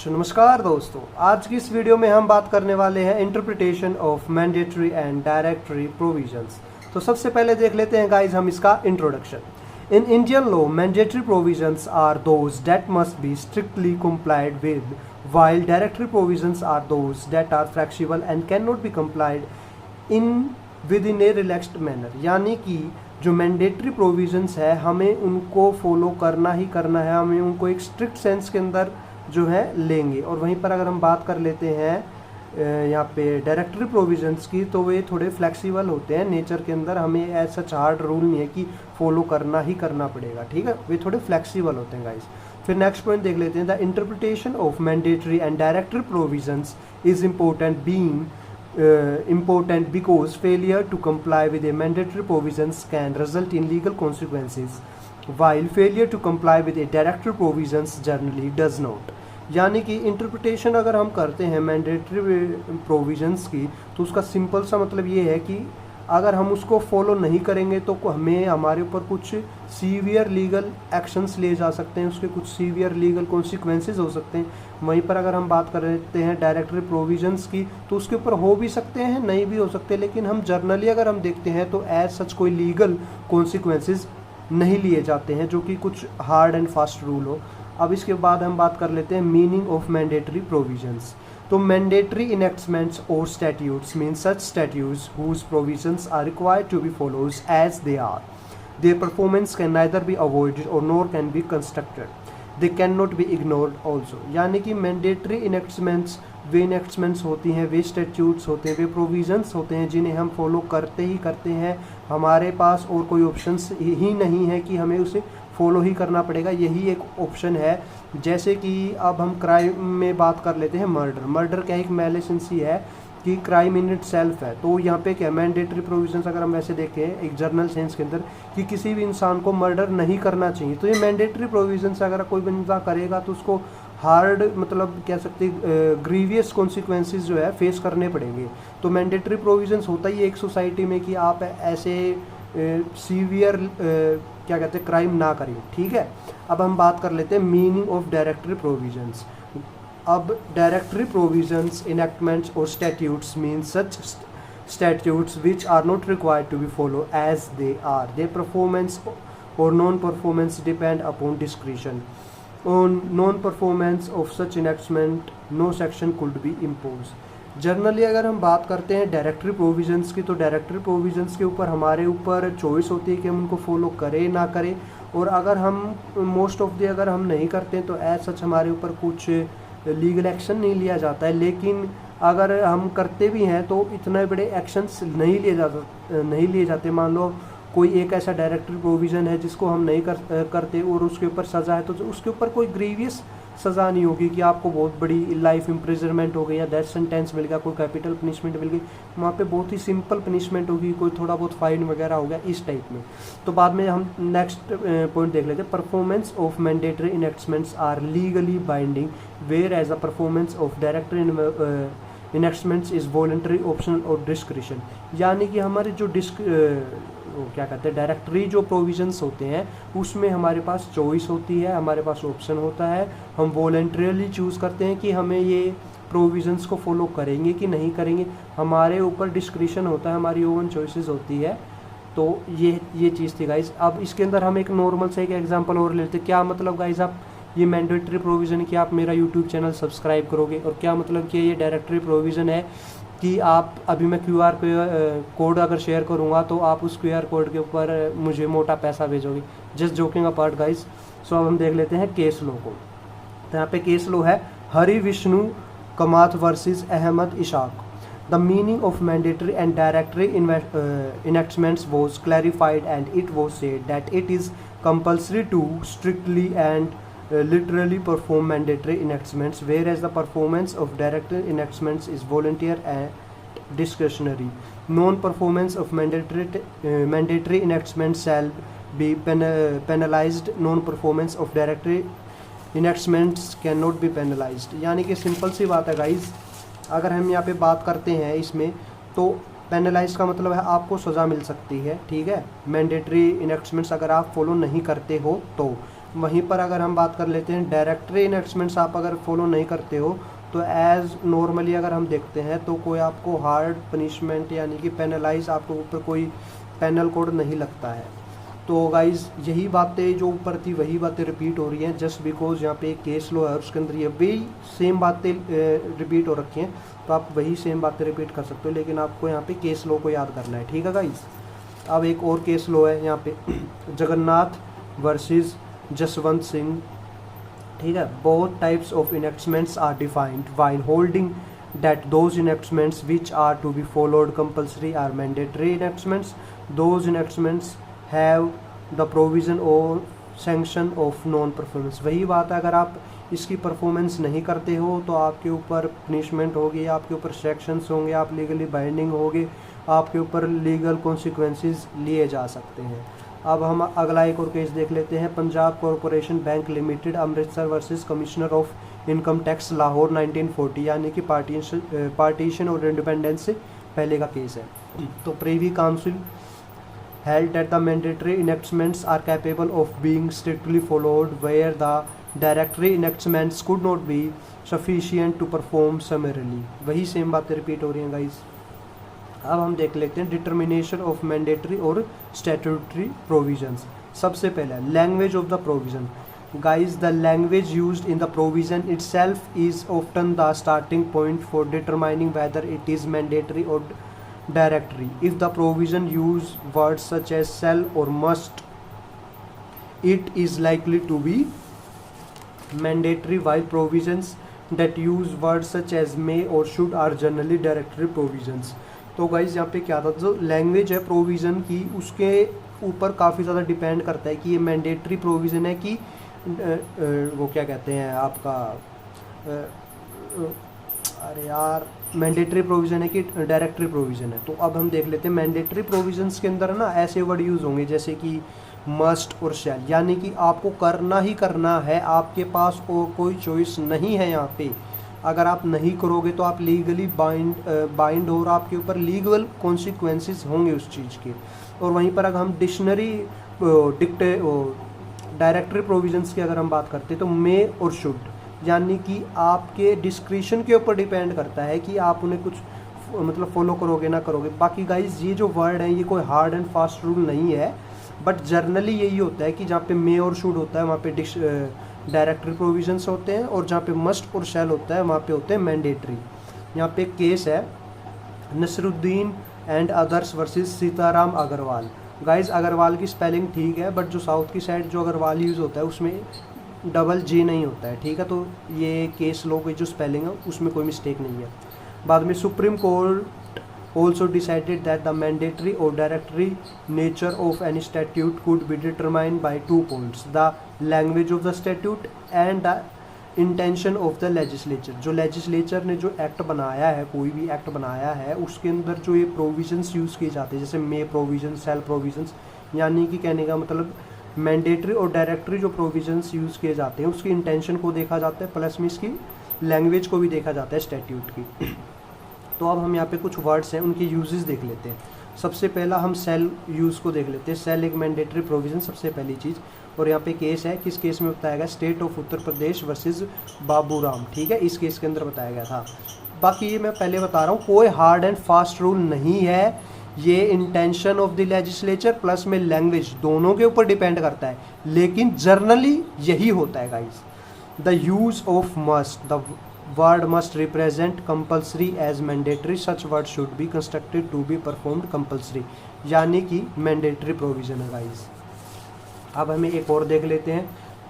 नमस्कार दोस्तों, आज की इस वीडियो में हम बात करने वाले हैं interpretation of mandatory and directory provisions. तो सबसे पहले देख लेते हैं गाइज हम इसका introduction. In Indian law mandatory provisions are those that must be strictly complied with, while directory provisions are those that are flexible and cannot be complied in within a relaxed manner। यानी कि जो mandatory provisions है हमें उनको follow करना ही करना है, हमें उनको एक स्ट्रिक्ट सेंस के अंदर जो है लेंगे। और वहीं पर अगर हम बात कर लेते हैं यहाँ पे डायरेक्टरी प्रोविजंस की, तो वे थोड़े फ्लेक्सिबल होते हैं नेचर के अंदर, हमें ऐसा हार्ड रूल नहीं है कि फॉलो करना ही करना पड़ेगा, ठीक है, वे थोड़े फ्लेक्सिबल होते हैं गाइस। फिर नेक्स्ट पॉइंट देख लेते हैं, the interpretation of mandatory and directory provisions is important because failure to comply with a mandatory provisions can result in legal consequences, while failure to comply with a directory provisions generally does not। यानी कि interpretation अगर हम करते हैं mandatory provisions की, तो उसका simple सा मतलब ये है कि अगर हम उसको फॉलो नहीं करेंगे तो हमें हमारे ऊपर कुछ सीवियर लीगल एक्शंस लिए जा सकते हैं, उसके कुछ सीवियर लीगल कॉन्सिक्वेंसेस हो सकते हैं। वहीं पर अगर हम बात कर रहे हैं डायरेक्टरी प्रोविजंस की, तो उसके ऊपर हो भी सकते हैं, नहीं भी हो सकते, लेकिन हम जर्नली अगर हम देखते हैं तो एज सच कोई लीगल कॉन्सिक्वेंसेस नहीं लिए जाते हैं, जो कि कुछ हार्ड एंड फास्ट रूल हो। अब इसके बाद हम बात कर लेते हैं मीनिंग ऑफ मैंडेटरी प्रोविजंस। तो मैंडेटरी इनेक्टमेंट्स और statutes mean such statutes whose provisions are required to be followed as they are. Their performance can neither be avoided और nor can be constructed, they can not be ignored also. यानी कि mandatory इनेक्टमेंट्स वे इनेक्टमेंट्स होती हैं, वे statutes होते हैं, वे provisions होते हैं जिन्हें हम फॉलो करते ही करते हैं, हमारे पास और कोई ऑप्शंस ही नहीं है कि हमें उसे फॉलो ही करना पड़ेगा, यही एक ऑप्शन है। जैसे कि अब हम क्राइम में बात कर लेते हैं, मर्डर क्या एक मैलिसेंसी है कि क्राइम इन इट सेल्फ है। तो यहाँ पे क्या मैंडेटरी प्रोविजंस अगर हम वैसे देखें एक जर्नल सेंस के अंदर कि किसी भी इंसान को मर्डर नहीं करना चाहिए, तो ये मैंडेटरी प्रोविजंस अगर कोई बंदा करेगा तो उसको हार्ड मतलब कह सकते ग्रीवियस कॉन्सिक्वेंसेस जो है फेस करने पड़ेंगे। तो मैंडेटरी प्रोविजंस होता ही एक सोसाइटी में कि आप ऐसे सीवियर क्या कहते हैं क्राइम ना करें, ठीक है। अब हम बात कर लेते हैं मीनिंग ऑफ डायरेक्टरी प्रोविजंस। अब डायरेक्टरी प्रोविजंस इनेक्टमेंट्स और statutes mean such statutes which are not required to be follow as they are. Their performance और non performance depend upon discretion. On non performance of such enactment no section could be impose. Generally अगर हम बात करते हैं directory provisions की, तो directory provisions के ऊपर हमारे ऊपर चॉइस होती है कि हम उनको फॉलो करें ना करें, और अगर हम मोस्ट ऑफ द अगर हम नहीं करते हैं तो एज सच हमारे ऊपर कुछ लीगल एक्शन नहीं लिया जाता है। लेकिन अगर हम करते भी हैं तो इतने बड़े एक्शंस नहीं लिए जाते। मान लो कोई एक ऐसा डायरेक्टरी प्रोविज़न है जिसको हम नहीं करते और उसके ऊपर सज़ा है, तो उसके ऊपर कोई ग्रीवियस सज़ा नहीं होगी कि आपको बहुत बड़ी लाइफ इम्प्रिजनमेंट हो गई या डेथ सेंटेंस मिल गया, कोई कैपिटल पनिशमेंट मिल गई। वहाँ पे बहुत ही सिंपल पनिशमेंट होगी, कोई थोड़ा बहुत फाइन वगैरह हो गया इस टाइप में। तो बाद में हम नेक्स्ट पॉइंट देख लेते हैं, performance of mandatory enactments are legally binding where as a performance of directory enactments is voluntary optional और डिस्क्रिशन। यानी कि हमारे जो क्या कहते हैं डायरेक्टरी जो प्रोविजंस होते हैं उसमें हमारे पास चॉइस होती है, हमारे पास ऑप्शन होता है, हम वॉलंटरीली चूज़ करते हैं कि हमें ये प्रोविजंस को फॉलो करेंगे कि नहीं करेंगे, हमारे ऊपर डिस्क्रिशन होता है, हमारी ओवन चॉइसेस होती है। तो ये चीज़ थी गाइज। अब इसके अंदर हम एक नॉर्मल से एक एग्जांपल और लेते हैं। क्या मतलब गाइज आप ये मैंडेटरी प्रोविज़न कि आप मेरा यूट्यूब चैनल सब्सक्राइब करोगे, और क्या मतलब कि ये डायरेक्टरी प्रोविज़न है कि आप अभी मैं QR कोड अगर शेयर करूंगा तो आप उस QR कोड के ऊपर मुझे मोटा पैसा भेजोगे। Just joking apart guys. So अब हम देख लेते हैं केस लॉ को। तो यहाँ पे केस लॉ है Hari Vishnu Kamath versus Ahmed Ishaq. The meaning of mandatory and directory enactments was clarified and it was said that it is compulsory to strictly and literally perform mandatory enactments, whereas the performance of directory enactments is volunteer and discretionary. Non-performance of mandatory enactments shall be penalized. Non-performance of directory enactments cannot be penalized. यानी कि simple सी बात है guys, अगर हम यहाँ पे बात करते हैं इसमें तो पेनलाइज का मतलब है आपको सज़ा मिल सकती है, ठीक है, मैंडेटरी इनेक्टमेंट्स अगर आप फॉलो नहीं करते हो तो। वहीं पर अगर हम बात कर लेते हैं डायरेक्टरी इनेक्ट्समेंट्स, आप अगर फॉलो नहीं करते हो तो एज नॉर्मली अगर हम देखते हैं तो कोई आपको हार्ड पनिशमेंट यानी कि पेनलाइज आपके ऊपर कोई पेनल कोड नहीं लगता है। तो गाइज यही बातें जो ऊपर थी वही बातें रिपीट हो रही हैं, जस्ट बिकॉज यहाँ पे एक केस लो है उसके अंदर ये वही सेम बातें रिपीट हो रखी हैं, तो आप वही सेम बातें रिपीट कर सकते हो, लेकिन आपको यहाँ पे केस लो को याद करना है। ठीक है गाइज, अब एक और केस लो है यहाँ पे जगन्नाथ वर्सेस जसवंत सिंह। ठीक है, both types of enactments are defined while holding that those enactments which are to be followed compulsory are mandatory enactments. Those enactments have the provision or sanction of non performance. वही बात है, अगर आप इसकी performance नहीं करते हो तो आपके ऊपर पनिशमेंट होगी, आपके ऊपर सेक्शंस होंगे, आप लीगली बाइंडिंग होगे, आपके ऊपर लीगल कॉन्सिक्वेंसेस लिए जा सकते हैं। अब हम अगला एक और केस देख लेते हैं, Punjab corporation bank limited Amritsar versus commissioner of income tax Lahore 1940, यानी कि पार्टीशन और इंडिपेंडेंस से पहले का केस है। तो Privi council held that the mandatory enactments are capable of being strictly followed where the directory enactments could not be sufficient to perform summarily। वही same बातें रिपीट हो रही हैं गाइस। अब हम देख लेते हैं डिटर्मिनेशन ऑफ मैंडेटरी और स्टैट्यूटरी प्रोविजंस। सबसे पहले language of the provision. Guys, the language used in the provision itself is often the starting point for determining whether it is mandatory or directory. If the provision use words such as shall or must, it is likely to be mandatory, while provisions that use words such as may or should are generally directory provisions. तो guys यहाँ पे क्या था, जो language है provision की उसके ऊपर काफ़ी ज़्यादा डिपेंड करता है कि ये मैंडेटरी प्रोविज़न है कि वो क्या कहते हैं आपका अरे यार मैंडेटरी प्रोविज़न है कि डायरेक्टरी प्रोविज़न है। तो अब हम देख लेते हैं मैंडेटरी प्रोविजंस के अंदर ना ऐसे वर्ड यूज़ होंगे जैसे कि मस्ट और शैल, यानी कि आपको करना ही करना है, आपके पास और कोई चॉइस नहीं है यहाँ पे। अगर आप नहीं करोगे तो आप लीगली बाइंड और आपके ऊपर लीगल कॉन्सिक्वेंसेस होंगे उस चीज़ के। और वहीं पर अगर हम डिक्शनरी डायरेक्टरी प्रोविजंस की अगर हम बात करते हैं तो मे और शुड, यानी कि आपके डिस्क्रिशन के ऊपर डिपेंड करता है कि आप उन्हें कुछ मतलब फॉलो करोगे ना करोगे। बाकी गाइज ये जो वर्ड है ये कोई हार्ड एंड फास्ट रूल नहीं है, बट जर्नली यही होता है कि जहाँ पे मे और शुड होता है वहाँ पे डायरेक्टरी प्रोविजंस होते हैं, और जहाँ पे मस्ट और शैल होता है वहाँ पे होते हैं मैंडेटरी। यहाँ पे केस है Nasruddin and others versus Sitaram Agarwal. Guys Agarwal की स्पेलिंग ठीक है, बट जो साउथ की साइड जो अग्रवाल यूज़ होता है उसमें डबल जे नहीं होता है। ठीक है, तो ये केस लो की जो स्पेलिंग है उसमें कोई मिस्टेक नहीं है। बाद में supreme court also decided that the mandatory or directory nature of any statute could be determined by 2 points: the language of the statute and the intention of the legislature। जो legislature ने जो act बनाया है, कोई भी act बनाया है, उसके अंदर जो ये प्रोविजंस यूज़ किए जाते हैं जैसे मे प्रोविजन, सेल प्रोविजंस, यानी कि कहने का मतलब मैंडेटरी और डायरेक्टरी जो प्रोविजंस यूज़ किए जाते हैं उसकी इंटेंशन को देखा जाता है, प्लस में इसकी लैंग्वेज को भी देखा जाता है स्टैट्यूट की। तो अब हम यहाँ पे कुछ वर्ड्स हैं उनके यूजेस देख लेते हैं। सबसे पहला हम सेल यूज़ को देख लेते हैं। सेल एक मैंडेटरी प्रोविज़न सबसे पहली चीज़, और यहाँ पे केस है, किस केस में बताया गया, state of Uttar Pradesh versus Baburam. ठीक है, इस केस के अंदर बताया गया था। बाकी ये मैं पहले बता रहा हूँ कोई हार्ड एंड फास्ट रूल नहीं है, ये intention of the legislature plus में लैंग्वेज दोनों के ऊपर डिपेंड करता है, लेकिन जर्नली यही होता है guys. The use of must, the word must represent compulsory as mandatory, such word should be constructed to be performed compulsory, यानी कि mandatory provision है गाइस। अब हमें एक और देख लेते हैं,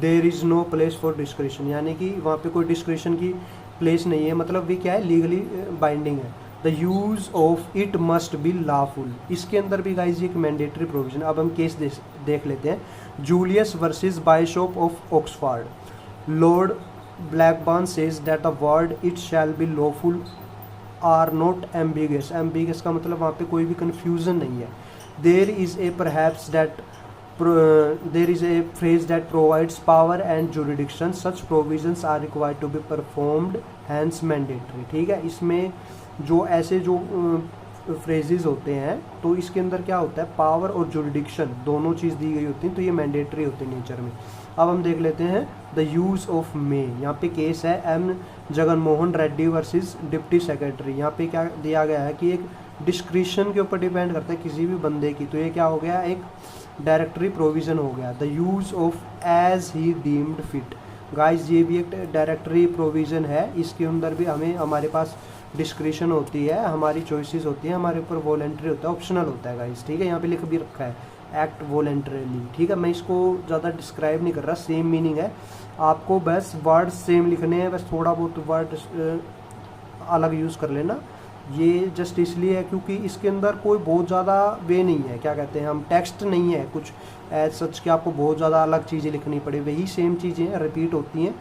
there is no place for discretion, यानी कि वहाँ पे कोई डिस्क्रिशन की प्लेस नहीं है, मतलब भी क्या है, लीगली बाइंडिंग है। The use of it must be lawful, इसके अंदर भी गाइस एक मैंडेटरी प्रोविजन। अब हम केस देख लेते हैं, Julius versus Bishop of Oxford. Lord Blackburn says that the word it shall be lawful are not ambiguous। ambiguous का मतलब वहाँ पे कोई भी confusion नहीं है। there is a phrase that provides power and jurisdiction, such provisions are required to be performed hence mandatory। ठीक है, इसमें जो ऐसे जो फ्रेजेस होते हैं तो इसके अंदर क्या होता है, पावर और जुरिडिक्शन दोनों चीज़ दी गई होती है, तो ये मैंडेटरी होते हैं नेचर में। अब हम देख लेते हैं द यूज़ ऑफ मे। यहाँ पे केस है M Jaganmohan Reddy versus deputy secretary. यहाँ पे क्या दिया गया है कि एक डिस्क्रिशन के ऊपर डिपेंड करता है किसी भी बंदे की, तो ये क्या हो गया, एक डायरेक्टरी प्रोविज़न हो गया। The use of as he deemed fit. Guys ये भी एक डायरेक्टरी प्रोविज़न है, इसके अंदर भी हमें हमारे पास डिस्क्रिशन होती है, हमारी चॉइसेस होती है, हमारे ऊपर वॉलेंट्री होता है, ऑप्शनल होता है गाइस, ठीक है। यहाँ पे लिख भी रखा है एक्ट वॉलेंट्रीली, ठीक है। मैं इसको ज़्यादा डिस्क्राइब नहीं कर रहा, सेम मीनिंग है, आपको बस वर्ड सेम लिखने हैं, बस थोड़ा बहुत वर्ड अलग यूज़ कर लेना। ये जस्ट इसलिए है क्योंकि इसके अंदर कोई बहुत ज़्यादा वे नहीं है, क्या कहते हैं हम, टेक्स्ट नहीं है कुछ एज सच कि आपको बहुत ज़्यादा अलग चीज़ें लिखनी पड़े, वही सेम चीज़ें रिपीट होती हैं,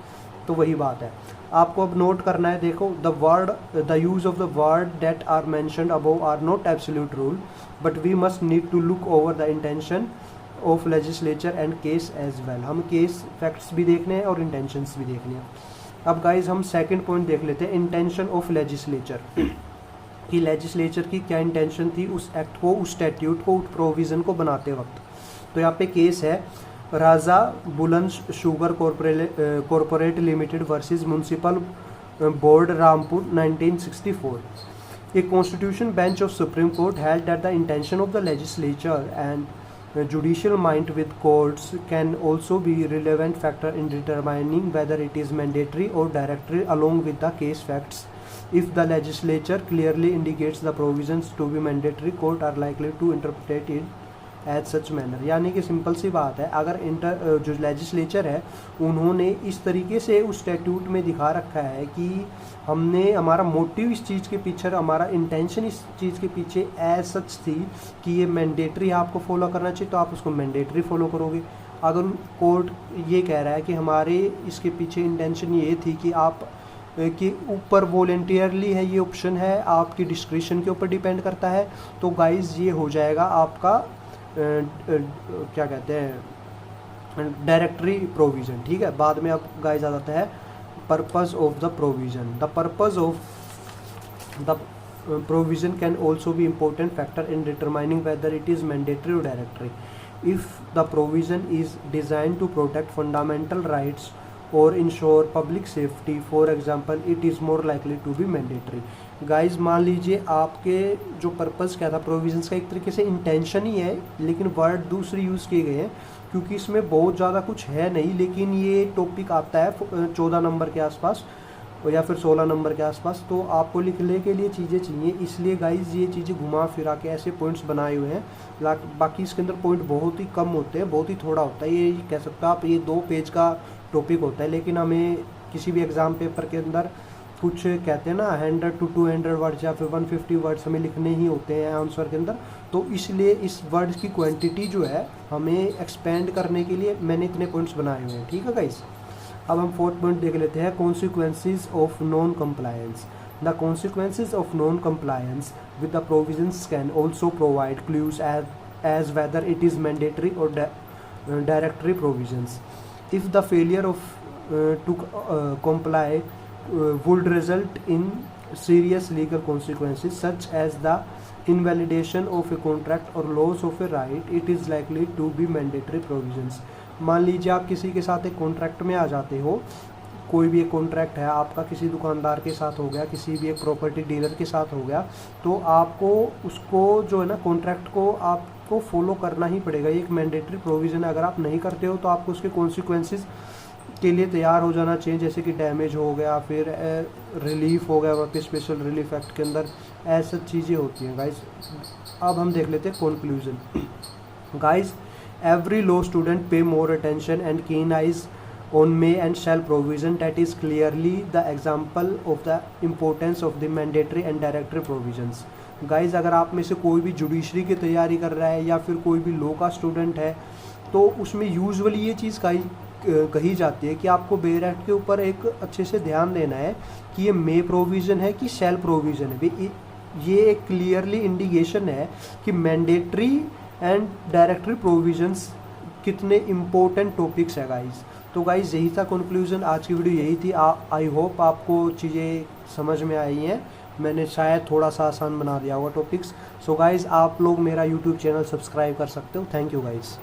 तो वही बात है। आपको अब नोट करना है, देखो the use of the word that are mentioned above are not absolute rule, but we must need to look over the intention of legislature and case as well. हम केस फैक्ट्स भी देखने हैं और intentions भी देखने हैं। अब guys हम सेकंड पॉइंट देख लेते हैं, इंटेंशन ऑफ लेजिस्लेचर, कि लेजिस्लेचर की क्या इंटेंशन थी उस एक्ट को, उस स्टैट्यूट को, उस प्रोविज़न को बनाते वक्त। तो यहाँ पे केस है राजा बुलंद sugar corporate limited versus municipal board Rampur 1964। A constitution bench of Supreme Court held that the intention of the legislature and judicial mind with courts can also be relevant factor in determining whether it is mandatory or directory along with the case facts. If the legislature clearly indicates the provisions to be mandatory, court are likely to interpret it as such manner. यानी कि simple सी बात है, अगर जो legislature है उन्होंने इस तरीके से उस स्टैट्यूट में दिखा रखा है कि हमने, हमारा मोटिव इस चीज़ के पीछे, हमारा इंटेंशन इस चीज़ के पीछे एज सच थी कि ये मैंडेटरी आपको फॉलो करना चाहिए, तो आप उसको मैंडेटरी फॉलो करोगे। अगर कोर्ट ये कह रहा है कि हमारे इसके पीछे इंटेंशन ये थी कि आप कि ऊपर वॉलेंटियरली है, ये ऑप्शन है, आपकी डिस्क्रिशन के ऊपर डिपेंड करता है, तो गाइज ये हो जाएगा आपका क्या कहते हैं, डायरेक्टरी प्रोविज़न, ठीक है। बाद में अब गाइस आ जाता है purpose of the provision. The purpose of the provision can also be important factor in determining whether it is mandatory और directory. If the provision is design to protect fundamental rights और ensure public safety, for example, it is more likely to be mandatory. Guys मान लीजिए आपके जो purpose क्या था provisions का, एक तरीके से इंटेंशन ही है, लेकिन वर्ड दूसरे यूज़ किए गए हैं क्योंकि इसमें बहुत ज़्यादा कुछ है नहीं, लेकिन ये टॉपिक आता है 14 नंबर के आसपास या फिर 16 नंबर के आसपास, तो आपको लिखने के लिए चीज़ें चाहिए, इसलिए गाइज ये चीज़ें घुमा फिरा के ऐसे पॉइंट्स बनाए हुए हैं। बाकी इसके अंदर पॉइंट बहुत ही कम होते हैं, बहुत ही थोड़ा होता है, ये कह सकते हो आप, ये 2 पेज का टॉपिक होता है, लेकिन हमें किसी भी एग्ज़ाम पेपर के अंदर कुछ कहते हैं ना 100 to 200 वर्ड्स या फिर 150 वर्ड्स हमें लिखने ही होते हैं आंसर के अंदर, तो इसलिए इस वर्ड्स की क्वांटिटी जो है हमें एक्सपेंड करने के लिए मैंने इतने पॉइंट्स बनाए हुए हैं, ठीक है गाइस। अब हम 4th पॉइंट देख लेते हैं, consequences of non compliance. The consequences of non compliance with the provisions can also provide clues as whether it is mandatory और directory provisions. If the failure of to comply would result in serious legal consequences such as the invalidation of a contract or loss of a right, it is likely to be mandatory provisions. मान लीजिए आप किसी के साथ एक contract में आ जाते हो, कोई भी एक कॉन्ट्रैक्ट है आपका किसी दुकानदार के साथ हो गया, किसी भी एक प्रॉपर्टी डीलर के साथ हो गया, तो आपको उसको जो है ना कॉन्ट्रैक्ट को आपको फॉलो करना ही पड़ेगा, ये एक मैंडेटरी प्रोविज़न है। अगर आप नहीं करते हो तो आपको उसके कॉन्सिक्वेंसेस के लिए तैयार हो जाना चाहिए, जैसे कि डैमेज हो गया, फिर रिलीफ हो गया, वापस स्पेशल रिलीफ एक्ट के अंदर ऐसी चीज़ें होती हैं गाइस। अब हम देख लेते हैं conclusion. Guys, every law student पे मोर अटेंशन एंड कीन eyes on May and shall provision that is clearly the example of the importance of the mandatory and directory provisions. Guys, अगर आप में से कोई भी जुडिशरी की तैयारी कर रहा है या फिर कोई भी लॉ का स्टूडेंट है, तो उसमें यूजुअली ये चीज़ कही जाती है कि आपको बेयर एक्ट के ऊपर एक अच्छे से ध्यान देना है कि ये मे प्रोविज़न है कि शैल प्रोविज़न है। ये एक क्लियरली इंडिकेशन है कि मैंडेटरी एंड डायरेक्टरी प्रोविजंस कितने इम्पोर्टेंट टॉपिक्स है गाइस। तो गाइस यही था कंक्लूजन, आज की वीडियो यही थी। आई होप आपको चीज़ें समझ में आई हैं। मैंने शायद थोड़ा सा आसान बना दिया होगा टॉपिक्स। सो गाइज़ आप लोग मेरा यूट्यूब चैनल सब्सक्राइब कर सकते हो। Thank you guys.